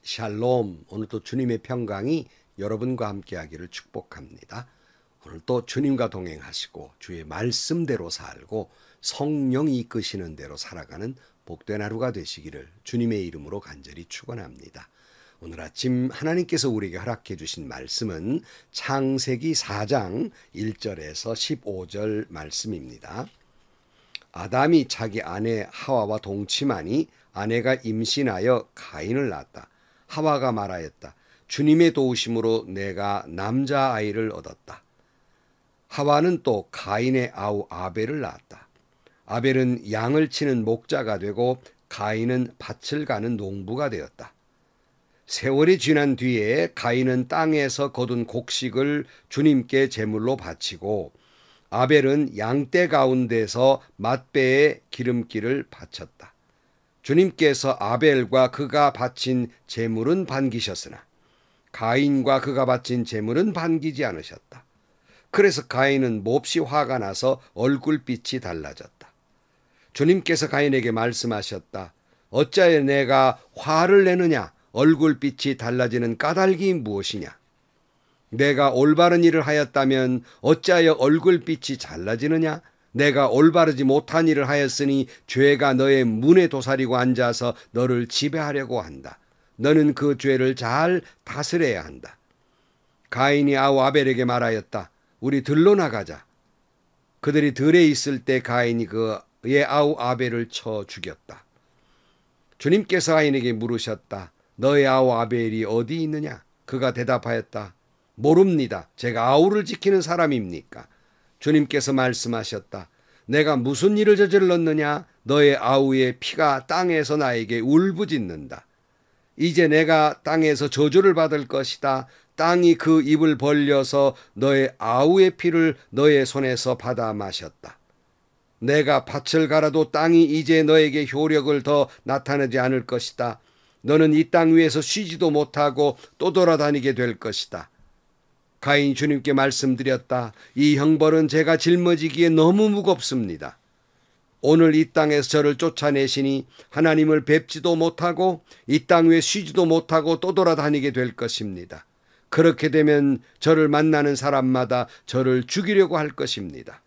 샬롬. 오늘도 주님의 평강이 여러분과 함께하기를 축복합니다. 오늘도 주님과 동행하시고 주의 말씀대로 살고 성령이 이끄시는 대로 살아가는 복된 하루가 되시기를 주님의 이름으로 간절히 축원합니다. 오늘 아침 하나님께서 우리에게 허락해 주신 말씀은 창세기 4장 1절에서 15절 말씀입니다. 아담이 자기 아내 하와와 동침하니 아내가 임신하여 가인을 낳았다. 하와가 말하였다. 주님의 도우심으로 내가 남자아이를 얻었다. 하와는 또 가인의 아우 아벨을 낳았다. 아벨은 양을 치는 목자가 되고 가인은 밭을 가는 농부가 되었다. 세월이 지난 뒤에 가인은 땅에서 거둔 곡식을 주님께 제물로 바치고 아벨은 양떼 가운데서 맛배에 기름기를 바쳤다. 주님께서 아벨과 그가 바친 제물은 반기셨으나 가인과 그가 바친 제물은 반기지 않으셨다. 그래서 가인은 몹시 화가 나서 얼굴빛이 달라졌다. 주님께서 가인에게 말씀하셨다. 어찌하여 내가 화를 내느냐? 얼굴빛이 달라지는 까닭이 무엇이냐? 내가 올바른 일을 하였다면 어찌하여 얼굴빛이 달라지느냐? 내가 올바르지 못한 일을 하였으니 죄가 너의 문에 도사리고 앉아서 너를 지배하려고 한다. 너는 그 죄를 잘 다스려야 한다. 가인이 아우 아벨에게 말하였다. 우리 들로 나가자. 그들이 들에 있을 때 가인이 그의 아우 아벨을 쳐 죽였다. 주님께서 가인에게 물으셨다. 너의 아우 아벨이 어디 있느냐? 그가 대답하였다. 모릅니다. 제가 아우를 지키는 사람입니까? 주님께서 말씀하셨다. 내가 무슨 일을 저질렀느냐? 너의 아우의 피가 땅에서 나에게 울부짖는다. 이제 내가 땅에서 저주를 받을 것이다. 땅이 그 입을 벌려서 너의 아우의 피를 너의 손에서 받아 마셨다. 내가 밭을 갈아도 땅이 이제 너에게 효력을 더 나타내지 않을 것이다. 너는 이 땅 위에서 쉬지도 못하고 또 돌아다니게 될 것이다. 가인이 주님께 말씀드렸다. 이 형벌은 제가 짊어지기에 너무 무겁습니다. 오늘 이 땅에서 저를 쫓아내시니 하나님을 뵙지도 못하고 이 땅 위에 쉬지도 못하고 또 돌아다니게 될 것입니다. 그렇게 되면 저를 만나는 사람마다 저를 죽이려고 할 것입니다.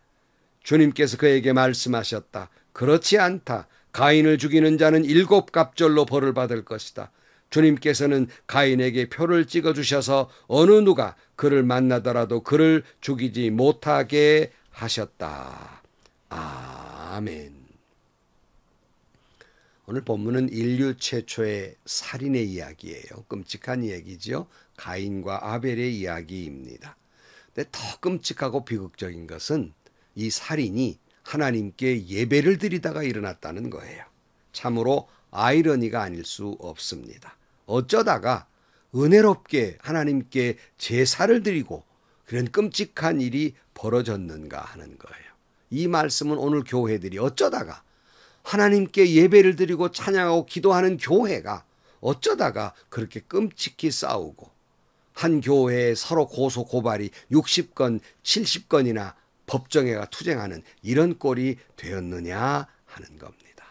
주님께서 그에게 말씀하셨다. 그렇지 않다. 가인을 죽이는 자는 7갑절로 벌을 받을 것이다. 주님께서는 가인에게 표를 찍어주셔서 어느 누가 그를 만나더라도 그를 죽이지 못하게 하셨다. 아멘. 오늘 본문은 인류 최초의 살인의 이야기예요. 끔찍한 이야기죠. 가인과 아벨의 이야기입니다. 근데 더 끔찍하고 비극적인 것은 이 살인이 하나님께 예배를 드리다가 일어났다는 거예요. 참으로 아이러니가 아닐 수 없습니다. 어쩌다가 은혜롭게 하나님께 제사를 드리고 그런 끔찍한 일이 벌어졌는가 하는 거예요. 이 말씀은 오늘 교회들이 어쩌다가 하나님께 예배를 드리고 찬양하고 기도하는 교회가 어쩌다가 그렇게 끔찍히 싸우고 한 교회에 서로 고소 고발이 60건 70건이나 법정에가 투쟁하는 이런 꼴이 되었느냐 하는 겁니다.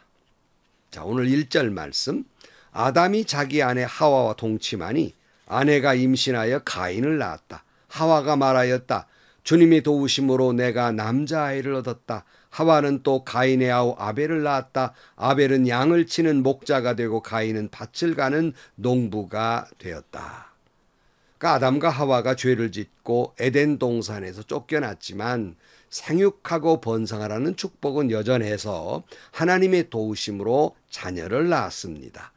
자, 오늘 1절 말씀. 아담이 자기 아내 하와와 동침하니 아내가 임신하여 가인을 낳았다. 하와가 말하였다. 주님의 도우심으로 내가 남자아이를 얻었다. 하와는 또 가인의 아우 아벨을 낳았다. 아벨은 양을 치는 목자가 되고 가인은 밭을 가는 농부가 되었다. 그러니까 아담과 하와가 죄를 짓고 에덴 동산에서 쫓겨났지만 생육하고 번성하라는 축복은 여전해서 하나님의 도우심으로 자녀를 낳았습니다.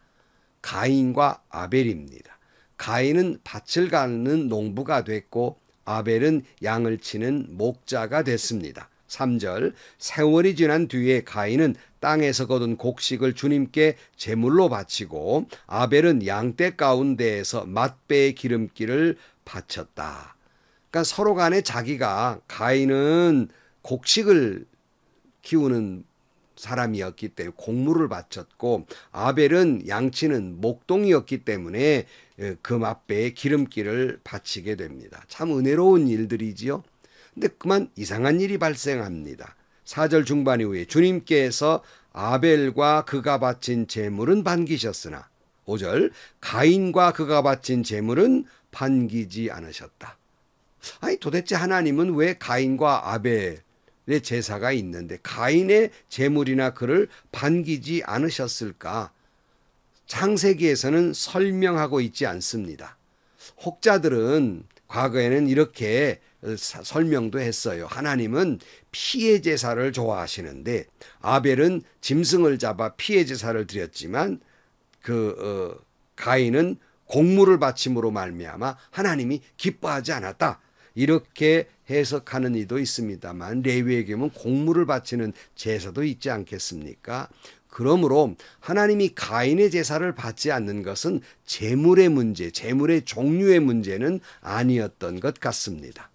가인과 아벨입니다. 가인은 밭을 가는 농부가 됐고 아벨은 양을 치는 목자가 됐습니다. 3절. 세월이 지난 뒤에 가인은 땅에서 거둔 곡식을 주님께 제물로 바치고 아벨은 양떼 가운데에서 맛배의 기름기를 바쳤다. 그러니까 서로 간에 자기가 가인은 곡식을 키우는 사람이었기 때문에 곡물을 바쳤고 아벨은 양치는 목동이었기 때문에 그 맛배에 기름기를 바치게 됩니다. 참 은혜로운 일들이지요. 근데 그만 이상한 일이 발생합니다. 4절 중반 이후에 주님께서 아벨과 그가 바친 제물은 반기셨으나 5절 가인과 그가 바친 제물은 반기지 않으셨다. 아니 도대체 하나님은 왜 가인과 아벨의 제사가 있는데 가인의 제물이나 그를 반기지 않으셨을까? 창세기에서는 설명하고 있지 않습니다. 혹자들은 과거에는 이렇게 설명도 했어요. 하나님은 피의 제사를 좋아하시는데 아벨은 짐승을 잡아 피의 제사를 드렸지만 가인은 곡물을 바침으로 말미암아 하나님이 기뻐하지 않았다. 이렇게 해석하는 이도 있습니다만 레위에게는 곡물을 바치는 제사도 있지 않겠습니까? 그러므로 하나님이 가인의 제사를 받지 않는 것은 제물의 문제, 제물의 종류의 문제는 아니었던 것 같습니다.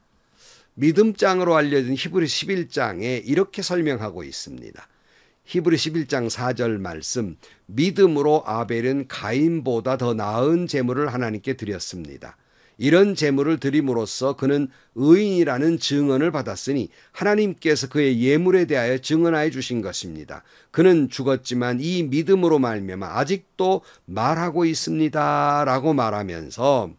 믿음장으로 알려진 히브리 11장에 이렇게 설명하고 있습니다. 히브리 11장 4절 말씀, 믿음으로 아벨은 가인보다 더 나은 제물을 하나님께 드렸습니다. 이런 제물을 드림으로써 그는 의인이라는 증언을 받았으니 하나님께서 그의 예물에 대하여 증언하여 주신 것입니다. 그는 죽었지만 이 믿음으로 말미암아 아직도 말하고 있습니다. 라고 말하면서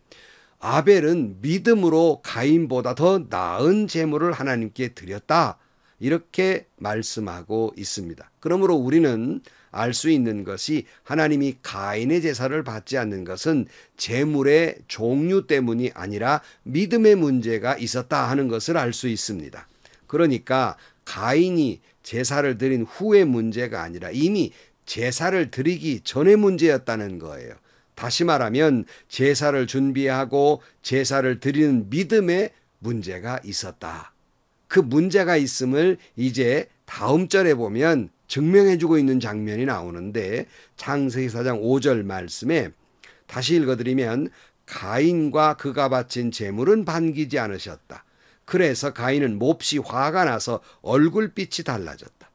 아벨은 믿음으로 가인보다 더 나은 제물을 하나님께 드렸다. 이렇게 말씀하고 있습니다. 그러므로 우리는 알 수 있는 것이 하나님이 가인의 제사를 받지 않는 것은 제물의 종류 때문이 아니라 믿음의 문제가 있었다 하는 것을 알 수 있습니다. 그러니까 가인이 제사를 드린 후의 문제가 아니라 이미 제사를 드리기 전의 문제였다는 거예요. 다시 말하면 제사를 준비하고 제사를 드리는 믿음의 문제가 있었다. 그 문제가 있음을 이제 다음 절에 보면 증명해주고 있는 장면이 나오는데 창세기 4장 5절 말씀에 다시 읽어드리면 가인과 그가 바친 제물은 반기지 않으셨다. 그래서 가인은 몹시 화가 나서 얼굴빛이 달라졌다.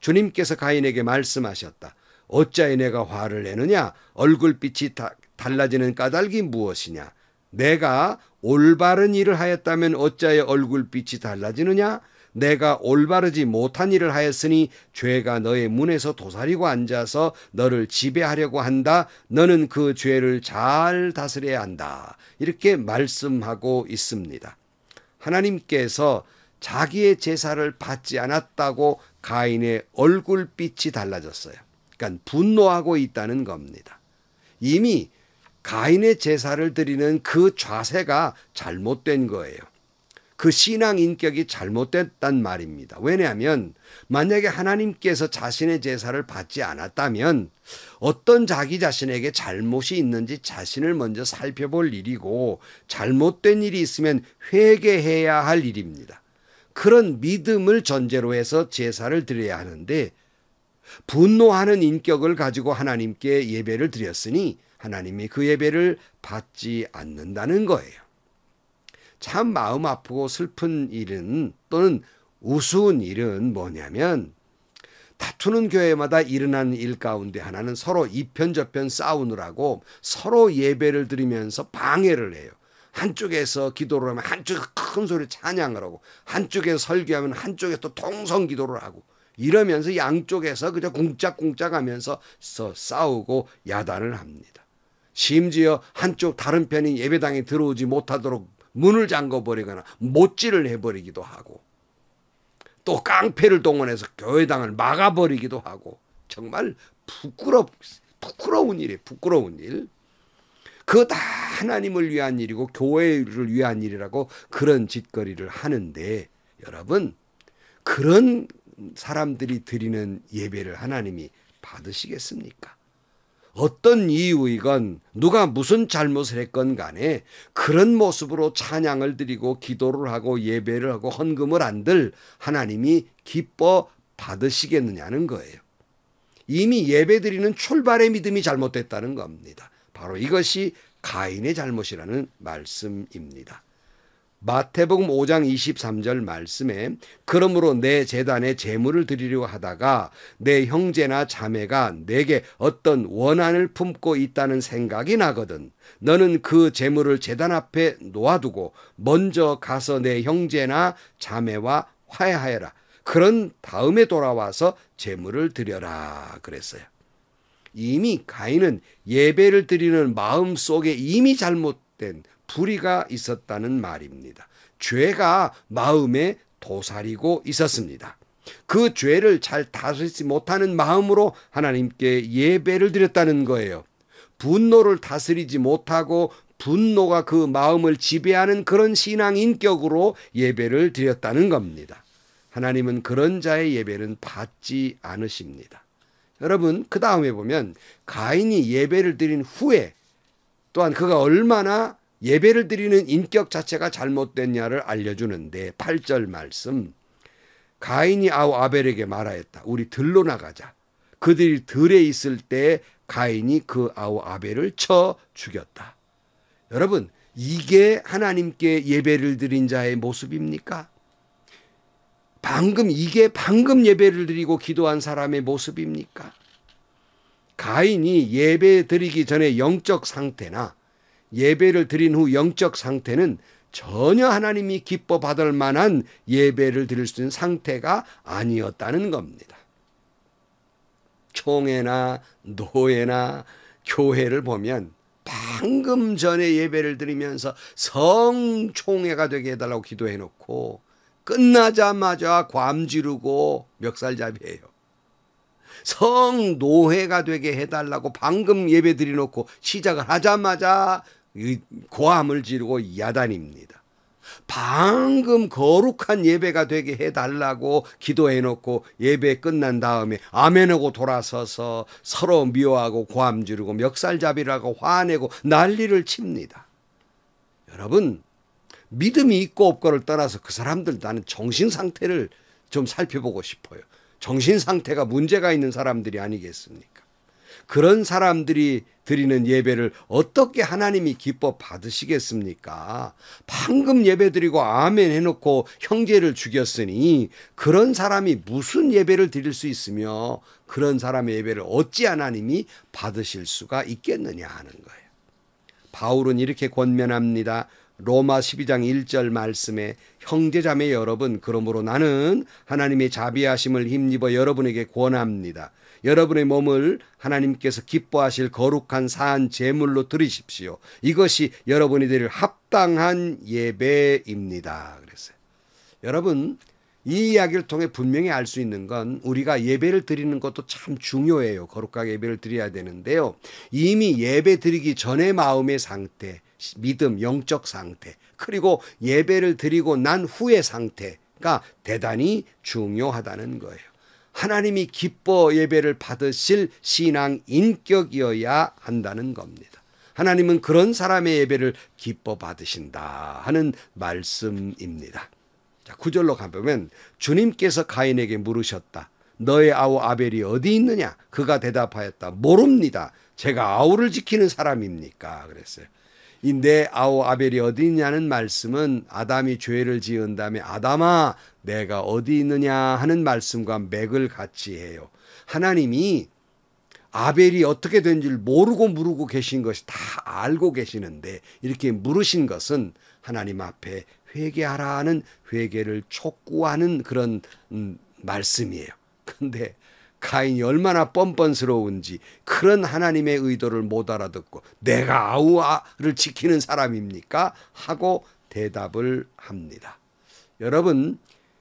주님께서 가인에게 말씀하셨다. 어찌하여 내가 화를 내느냐? 얼굴빛이 달라지는 까닭이 무엇이냐? 내가 올바른 일을 하였다면 어찌하여 얼굴빛이 달라지느냐? 내가 올바르지 못한 일을 하였으니 죄가 너의 문에서 도사리고 앉아서 너를 지배하려고 한다. 너는 그 죄를 잘 다스려야 한다. 이렇게 말씀하고 있습니다. 하나님께서 자기의 제사를 받지 않았다고 가인의 얼굴빛이 달라졌어요. 그러니까 분노하고 있다는 겁니다. 이미 가인의 제사를 드리는 그 자세가 잘못된 거예요. 그 신앙 인격이 잘못됐단 말입니다. 왜냐하면 만약에 하나님께서 자신의 제사를 받지 않았다면 어떤 자기 자신에게 잘못이 있는지 자신을 먼저 살펴볼 일이고 잘못된 일이 있으면 회개해야 할 일입니다. 그런 믿음을 전제로 해서 제사를 드려야 하는데 분노하는 인격을 가지고 하나님께 예배를 드렸으니 하나님이 그 예배를 받지 않는다는 거예요. 참 마음 아프고 슬픈 일은 또는 우스운 일은 뭐냐면 다투는 교회마다 일어나는 일 가운데 하나는 서로 이편저편 싸우느라고 서로 예배를 드리면서 방해를 해요. 한쪽에서 기도를 하면 한쪽에 큰 소리 찬양을 하고 한쪽에서 설교하면 한쪽에 또 통성 기도를 하고 이러면서 양쪽에서 그저 꿍짝꿍짝 하면서 싸우고 야단을 합니다. 심지어 한쪽 다른 편이 예배당에 들어오지 못하도록 문을 잠궈버리거나 못질을 해버리기도 하고 또 깡패를 동원해서 교회당을 막아버리기도 하고 정말 부끄러운 일이에요. 부끄러운 일. 그거 다 하나님을 위한 일이고 교회를 위한 일이라고 그런 짓거리를 하는데 여러분 그런 사람들이 드리는 예배를 하나님이 받으시겠습니까? 어떤 이유이건 누가 무슨 잘못을 했건 간에 그런 모습으로 찬양을 드리고 기도를 하고 예배를 하고 헌금을 한들 하나님이 기뻐 받으시겠느냐는 거예요. 이미 예배드리는 출발의 믿음이 잘못됐다는 겁니다. 바로 이것이 가인의 잘못이라는 말씀입니다. 마태복음 5장 23절 말씀에 그러므로 내 제단에 제물을 드리려고 하다가 내 형제나 자매가 내게 어떤 원한을 품고 있다는 생각이 나거든 너는 그 제물을 제단 앞에 놓아두고 먼저 가서 내 형제나 자매와 화해하여라. 그런 다음에 돌아와서 제물을 드려라 그랬어요. 이미 가인은 예배를 드리는 마음 속에 이미 잘못된 불의가 있었다는 말입니다. 죄가 마음에 도사리고 있었습니다. 그 죄를 잘 다스리지 못하는 마음으로 하나님께 예배를 드렸다는 거예요. 분노를 다스리지 못하고 분노가 그 마음을 지배하는 그런 신앙 인격으로 예배를 드렸다는 겁니다. 하나님은 그런 자의 예배는 받지 않으십니다. 여러분, 그 다음에 보면 가인이 예배를 드린 후에 또한 그가 얼마나 예배를 드리는 인격 자체가 잘못됐냐를 알려주는데 8절 말씀, 가인이 아우 아벨에게 말하였다. 우리 들로 나가자. 그들이 들에 있을 때 가인이 그 아우 아벨을 쳐 죽였다. 여러분, 이게 하나님께 예배를 드린 자의 모습입니까? 이게 방금 예배를 드리고 기도한 사람의 모습입니까? 가인이 예배 드리기 전에 영적 상태나 예배를 드린 후 영적 상태는 전혀 하나님이 기뻐 받을 만한 예배를 드릴 수 있는 상태가 아니었다는 겁니다. 총회나 노회나 교회를 보면 방금 전에 예배를 드리면서 성총회가 되게 해달라고 기도해놓고 끝나자마자 괌 지르고 멱살잡이에요. 성노회가 되게 해달라고 방금 예배 드려놓고 시작을 하자마자 고함을 지르고 야단입니다. 방금 거룩한 예배가 되게 해달라고 기도해놓고 예배 끝난 다음에 아멘하고 돌아서서 서로 미워하고 고함 지르고 멱살잡이라고 화내고 난리를 칩니다. 여러분, 믿음이 있고 없고를 떠나서 그 사람들, 나는 정신 상태를 좀 살펴보고 싶어요. 정신 상태가 문제가 있는 사람들이 아니겠습니까? 그런 사람들이 드리는 예배를 어떻게 하나님이 기뻐 받으시겠습니까? 방금 예배 드리고 아멘 해놓고 형제를 죽였으니 그런 사람이 무슨 예배를 드릴 수 있으며 그런 사람의 예배를 어찌 하나님이 받으실 수가 있겠느냐 하는 거예요. 바울은 이렇게 권면합니다. 로마 12장 1절 말씀에 형제자매 여러분, 그러므로 나는 하나님의 자비하심을 힘입어 여러분에게 권합니다. 여러분의 몸을 하나님께서 기뻐하실 거룩한 산 제물로 드리십시오. 이것이 여러분이 드릴 합당한 예배입니다. 그랬어요. 여러분, 이 이야기를 통해 분명히 알 수 있는 건 우리가 예배를 드리는 것도 참 중요해요. 거룩하게 예배를 드려야 되는데요. 이미 예배 드리기 전의 마음의 상태, 믿음, 영적 상태, 그리고 예배를 드리고 난 후의 상태가 대단히 중요하다는 거예요. 하나님이 기뻐 예배를 받으실 신앙 인격이어야 한다는 겁니다. 하나님은 그런 사람의 예배를 기뻐 받으신다 하는 말씀입니다. 자, 9절로 가보면 주님께서 가인에게 물으셨다. 너의 아우 아벨이 어디 있느냐? 그가 대답하였다. 모릅니다. 제가 아우를 지키는 사람입니까? 그랬어요. 이 내 아우 아벨이 어디 있냐는 말씀은 아담이 죄를 지은 다음에 아담아 내가 어디 있느냐 하는 말씀과 맥을 같이 해요. 하나님이 아벨이 어떻게 된 줄 모르고 물고 계신 것이 다 알고 계시는데 이렇게 물으신 것은 하나님 앞에 회개하라는 회개를 촉구하는 그런 말씀이에요. 그런데 가인이 얼마나 뻔뻔스러운지 그런 하나님의 의도를 못 알아듣고 내가 아우를 지키는 사람입니까? 하고 대답을 합니다. 여러분,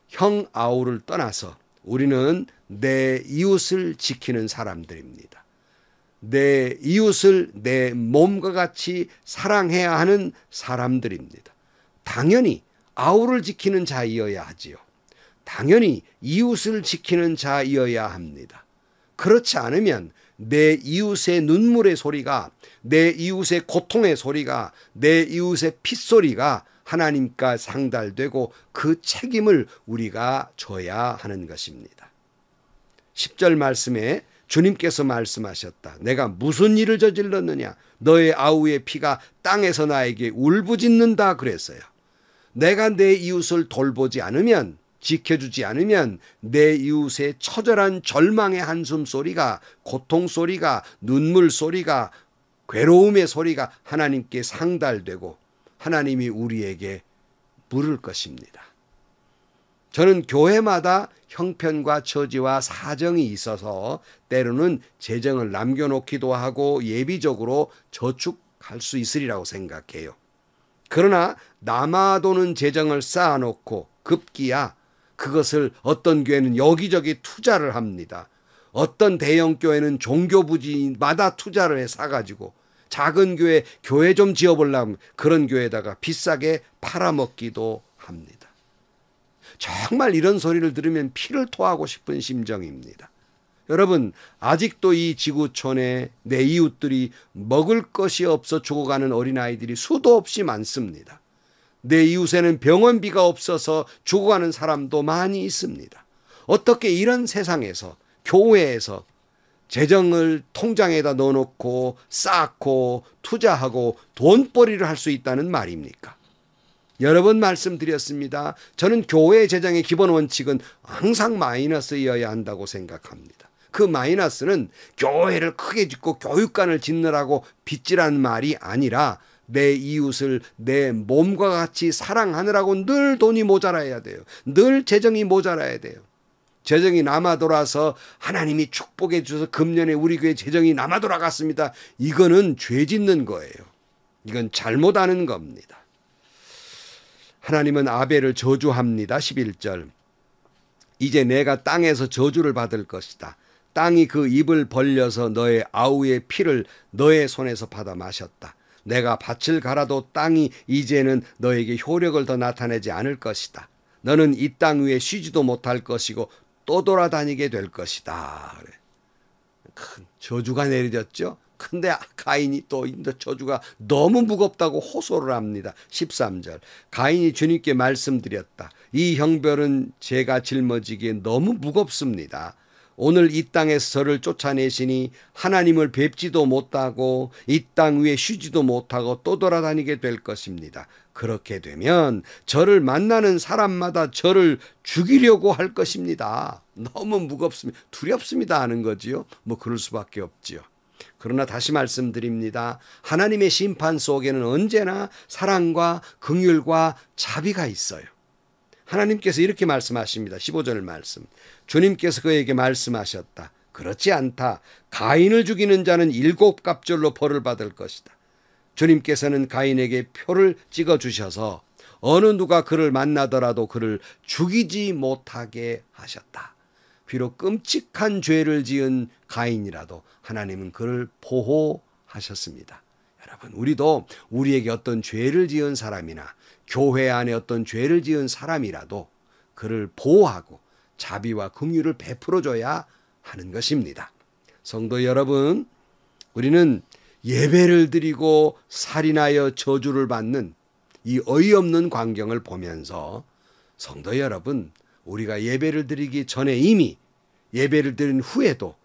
형 아우를 떠나서 우리는 내 이웃을 지키는 사람들입니다. 내 이웃을 내 몸과 같이 사랑해야 하는 사람들입니다. 당연히 아우를 지키는 자이어야 하지요. 당연히 이웃을 지키는 자이어야 합니다. 그렇지 않으면 내 이웃의 눈물의 소리가, 내 이웃의 고통의 소리가, 내 이웃의 핏소리가 하나님과 상달되고 그 책임을 우리가 져야 하는 것입니다. 10절 말씀에 주님께서 말씀하셨다. 내가 무슨 일을 저질렀느냐? 너의 아우의 피가 땅에서 나에게 울부짖는다 그랬어요. 내가 내 이웃을 돌보지 않으면, 지켜주지 않으면 내 이웃의 처절한 절망의 한숨 소리가, 고통 소리가, 눈물 소리가, 괴로움의 소리가 하나님께 상달되고 하나님이 우리에게 물을 것입니다. 저는 교회마다 형편과 처지와 사정이 있어서 때로는 재정을 남겨놓기도 하고 예비적으로 저축할 수 있으리라고 생각해요. 그러나 남아도는 재정을 쌓아놓고 급기야 그것을 어떤 교회는 여기저기 투자를 합니다. 어떤 대형 교회는 종교부지마다 투자를 해 사가지고 작은 교회 좀 지어보려면 그런 교회에다가 비싸게 팔아먹기도 합니다. 정말 이런 소리를 들으면 피를 토하고 싶은 심정입니다. 여러분, 아직도 이 지구촌에 내 이웃들이 먹을 것이 없어 죽어가는 어린아이들이 수도 없이 많습니다. 내 이웃에는 병원비가 없어서 죽어가는 사람도 많이 있습니다. 어떻게 이런 세상에서 교회에서 재정을 통장에다 넣어놓고 쌓고 투자하고 돈벌이를 할 수 있다는 말입니까? 여러 번 말씀드렸습니다. 저는 교회 재정의 기본 원칙은 항상 마이너스여야 한다고 생각합니다. 그 마이너스는 교회를 크게 짓고 교육관을 짓느라고 빚지라는 말이 아니라 내 이웃을 내 몸과 같이 사랑하느라고 늘 돈이 모자라야 돼요. 늘 재정이 모자라야 돼요. 재정이 남아 돌아서 하나님이 축복해 주셔서 금년에 우리 교회 재정이 남아 돌아갔습니다. 이거는 죄 짓는 거예요. 이건 잘못하는 겁니다. 하나님은 아벨을 저주합니다. 11절. 이제 내가 땅에서 저주를 받을 것이다. 땅이 그 입을 벌려서 너의 아우의 피를 너의 손에서 받아 마셨다. 내가 밭을 갈아도 땅이 이제는 너에게 효력을 더 나타내지 않을 것이다. 너는 이 땅 위에 쉬지도 못할 것이고 또 돌아다니게 될 것이다. 큰 저주가 내려졌죠. 근데 가인이 또 저주가 너무 무겁다고 호소를 합니다. 13절. 가인이 주님께 말씀드렸다. 이 형벌은 제가 짊어지기에 너무 무겁습니다. 오늘 이 땅에서 저를 쫓아내시니 하나님을 뵙지도 못하고 이 땅 위에 쉬지도 못하고 또 돌아다니게 될 것입니다. 그렇게 되면 저를 만나는 사람마다 저를 죽이려고 할 것입니다. 너무 무겁습니다. 두렵습니다 하는 거지요. 뭐 그럴 수밖에 없지요. 그러나 다시 말씀드립니다. 하나님의 심판 속에는 언제나 사랑과 긍휼과 자비가 있어요. 하나님께서 이렇게 말씀하십니다. 15절 말씀. 주님께서 그에게 말씀하셨다. 그렇지 않다. 가인을 죽이는 자는 7갑절로 벌을 받을 것이다. 주님께서는 가인에게 표를 찍어주셔서 어느 누가 그를 만나더라도 그를 죽이지 못하게 하셨다. 비록 끔찍한 죄를 지은 가인이라도 하나님은 그를 보호하셨습니다. 여러분, 우리도 우리에게 어떤 죄를 지은 사람이나 교회 안에 어떤 죄를 지은 사람이라도 그를 보호하고 자비와 긍휼을 베풀어줘야 하는 것입니다. 성도 여러분, 우리는 예배를 드리고 살인하여 저주를 받는 이 어이없는 광경을 보면서 성도 여러분, 우리가 예배를 드리기 전에 이미 예배를 드린 후에도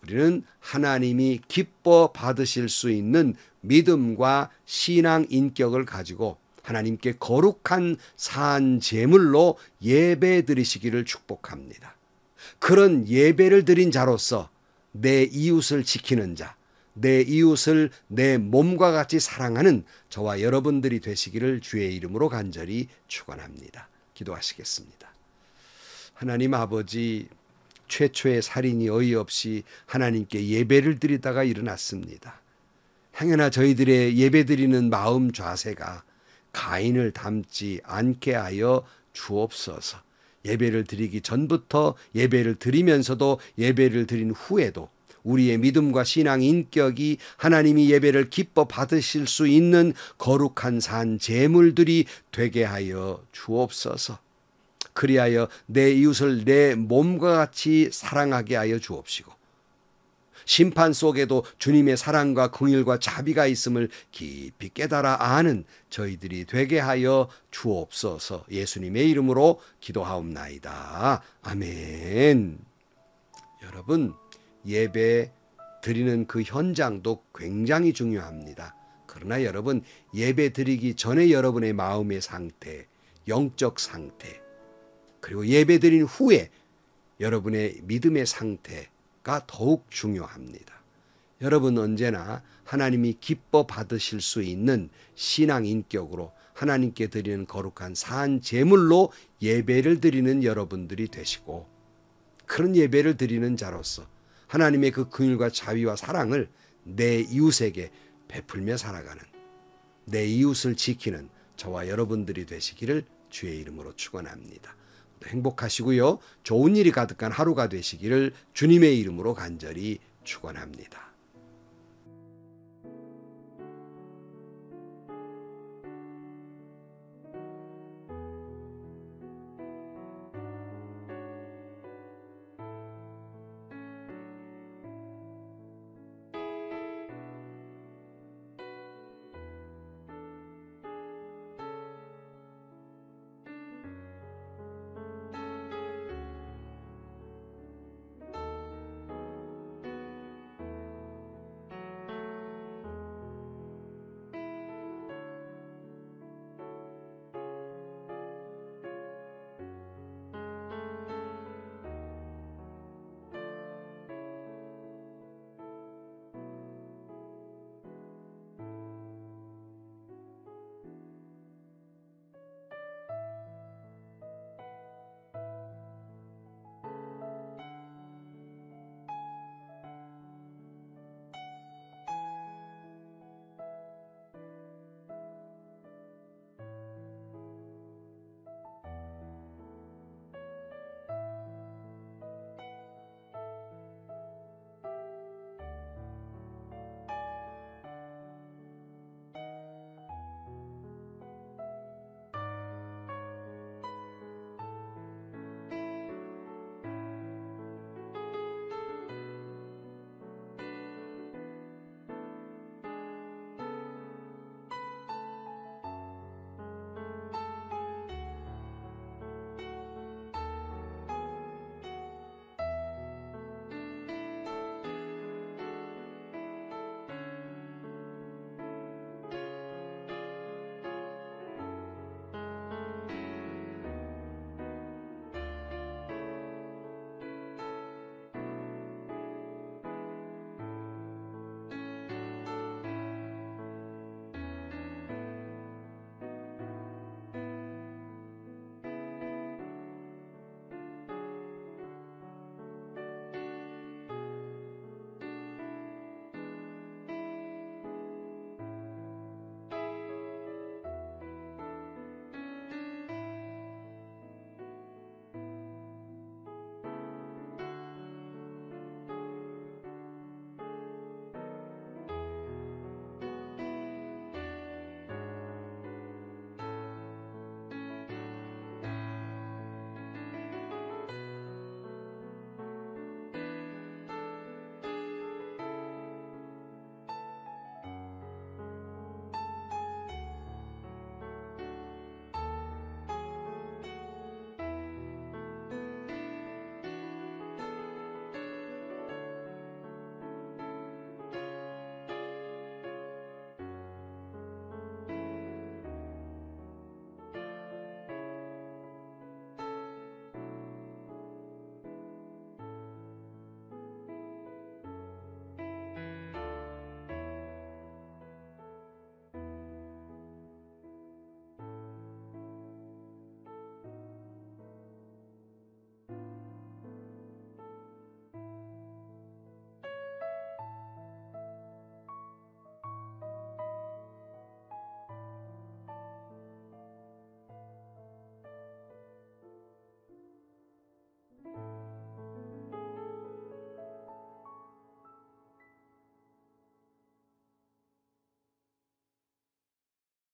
우리는 하나님이 기뻐 받으실 수 있는 믿음과 신앙 인격을 가지고 하나님께 거룩한 산 제물로 예배 드리시기를 축복합니다. 그런 예배를 드린 자로서 내 이웃을 지키는 자, 내 이웃을 내 몸과 같이 사랑하는 저와 여러분들이 되시기를 주의 이름으로 간절히 축원합니다. 기도하시겠습니다. 하나님 아버지, 최초의 살인이 어이없이 하나님께 예배를 드리다가 일어났습니다. 행여나 저희들의 예배 드리는 마음 자세가 가인을 닮지 않게 하여 주옵소서. 예배를 드리기 전부터 예배를 드리면서도 예배를 드린 후에도 우리의 믿음과 신앙 인격이 하나님이 예배를 기뻐 받으실 수 있는 거룩한 산 제물들이 되게 하여 주옵소서. 그리하여 내 이웃을 내 몸과 같이 사랑하게 하여 주옵시고 심판 속에도 주님의 사랑과 긍휼과 자비가 있음을 깊이 깨달아 아는 저희들이 되게 하여 주옵소서. 예수님의 이름으로 기도하옵나이다. 아멘. 여러분, 예배 드리는 그 현장도 굉장히 중요합니다. 그러나 여러분, 예배 드리기 전에 여러분의 마음의 상태, 영적 상태, 그리고 예배 드린 후에 여러분의 믿음의 상태가 더욱 중요합니다. 여러분 언제나 하나님이 기뻐 받으실 수 있는 신앙 인격으로 하나님께 드리는 거룩한 산 제물로 예배를 드리는 여러분들이 되시고, 그런 예배를 드리는 자로서 하나님의 그 긍휼과 자비와 사랑을 내 이웃에게 베풀며 살아가는, 내 이웃을 지키는 저와 여러분들이 되시기를 주의 이름으로 축원합니다. 행복하시고요, 좋은 일이 가득한 하루가 되시기를 주님의 이름으로 간절히 축원합니다.